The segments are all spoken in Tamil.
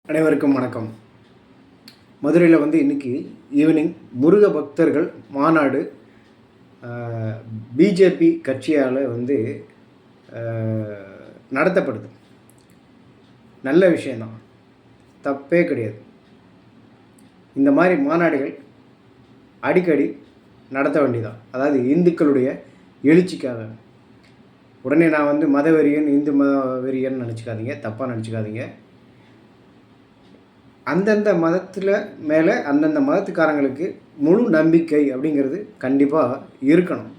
அனைவருக்கும் வணக்கம். மதுரையில் இன்றைக்கி ஈவினிங் முருக பக்தர்கள் மாநாடு பிஜேபி கட்சியால் நடத்தப்படுது. நல்ல விஷயந்தான், தப்பே கிடையாது. இந்த மாதிரி மாநாடுகள் அடிக்கடி நடத்த வேண்டியதான். அதாவது இந்துக்களுடைய எழுச்சிக்காக. உடனே நான் மதவெறியன் இந்து மதவெறியன் நினச்சிக்காதீங்க, தப்பாக நினச்சிக்காதீங்க. அந்தந்த மதத்தில் மேலே அந்தந்த மதத்துக்காரங்களுக்கு முழு நம்பிக்கை அப்படிங்கிறது கண்டிப்பாக இருக்கணும்.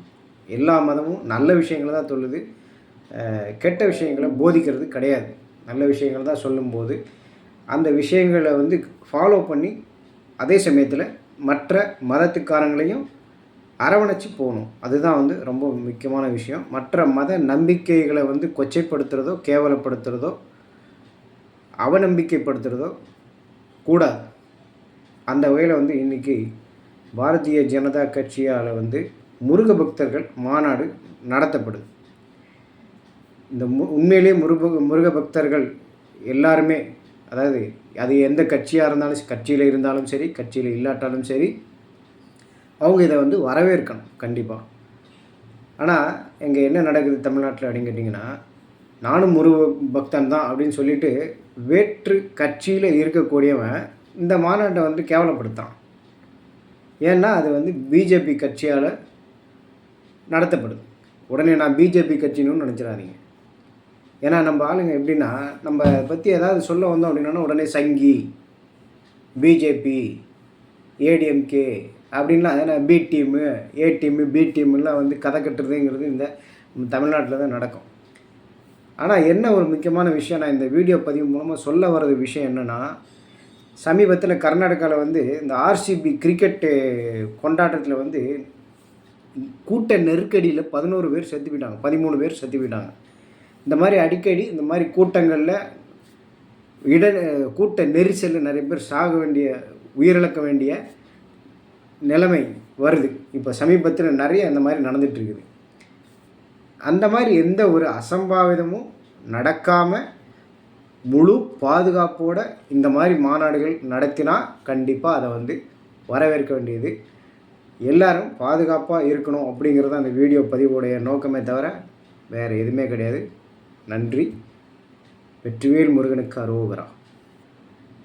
எல்லா மதமும் நல்ல விஷயங்களை தான் சொல்லுது, கெட்ட விஷயங்களை போதிக்கிறது கிடையாது. நல்ல விஷயங்கள் தான் சொல்லும்போது அந்த விஷயங்களை ஃபாலோ பண்ணி அதே சமயத்தில் மற்ற மதத்துக்காரங்களையும் அரவணைச்சி போகணும். அதுதான் ரொம்ப முக்கியமான விஷயம். மற்ற மத நம்பிக்கைகளை கொச்சைப்படுத்துகிறதோ கேவலப்படுத்துகிறதோ அவநம்பிக்கைப்படுத்துகிறதோ கூடாது. அந்த வகையில் இன்றைக்கி பாரதிய ஜனதா கட்சியால் முருக பக்தர்கள் மாநாடு நடத்தப்படுது. இந்த உண்மையிலே முருக பக்தர்கள் எல்லாருமே, அதாவது அது எந்த கட்சியாக இருந்தாலும், கட்சியில் இருந்தாலும் சரி, கட்சியில் இல்லாட்டாலும் சரி, அவங்க இதை வரவேற்கணும் கண்டிப்பாக. ஆனால் இங்கே என்ன நடக்குது தமிழ்நாட்டில் அப்படின்னு கேட்டிங்கன்னா, நானும் முருக பக்தன் தான் அப்படின்னு சொல்லிட்டு வேற்று கட்சியில் இருக்கக்கூடியவன் இந்த மாநாட்டை கேவலப்படுத்தான். ஏன்னா அது பிஜேபி கட்சியால் நடத்தப்படுது. உடனே நான் பிஜேபி கட்சின்னு நினச்சிடாதீங்க. ஏன்னா நம்ம ஆளுங்க எப்படின்னா, நம்ம பற்றி ஏதாவது சொல்ல வந்தோம் அப்படின்னா உடனே சங்கி, பிஜேபி, ஏடிஎம்கே அப்படின்லாம், ஏன்னா B team, A team, B டீமுலாம் கதை கட்டுறதுங்கிறது இந்த தமிழ்நாட்டில் தான் நடக்கும். ஆனால் என்ன ஒரு முக்கியமான விஷயம் நான் இந்த வீடியோ பதிவு மூலமாக சொல்ல வர்றது விஷயம் என்னென்னா, சமீபத்தில் கர்நாடகாவில் இந்த ஆர்சிபி கிரிக்கெட்டு கொண்டாட்டத்தில் கூட்ட நெருக்கடியில் 11 பேர் செத்து போயிட்டாங்க, 13 பேர் செத்து போயிட்டாங்க. இந்த மாதிரி அடிக்கடி இந்த மாதிரி கூட்டங்களில் கூட்ட நெரிசலில் நிறைய பேர் சாக வேண்டிய, உயிரிழக்க வேண்டிய நிலைமை வருது. இப்போ சமீபத்தில் நிறைய இந்த மாதிரி நடந்துகிட்ருக்குது. அந்த மாதிரி எந்த ஒரு அசம்பாவிதமும் நடக்காமல் முழு பாதுகாப்போடு இந்த மாதிரி மாநாடுகள் நடத்தினா கண்டிப்பாக அதை வரவேற்க வேண்டியது. எல்லாரும் பாதுகாப்பாக இருக்கணும் அப்படிங்கிறது அந்த வீடியோ பதிவுடைய நோக்கமே தவிர வேறு எதுவுமே கிடையாது. நன்றி. வெற்றிவேல் முருகனுக்கு அரோகரா.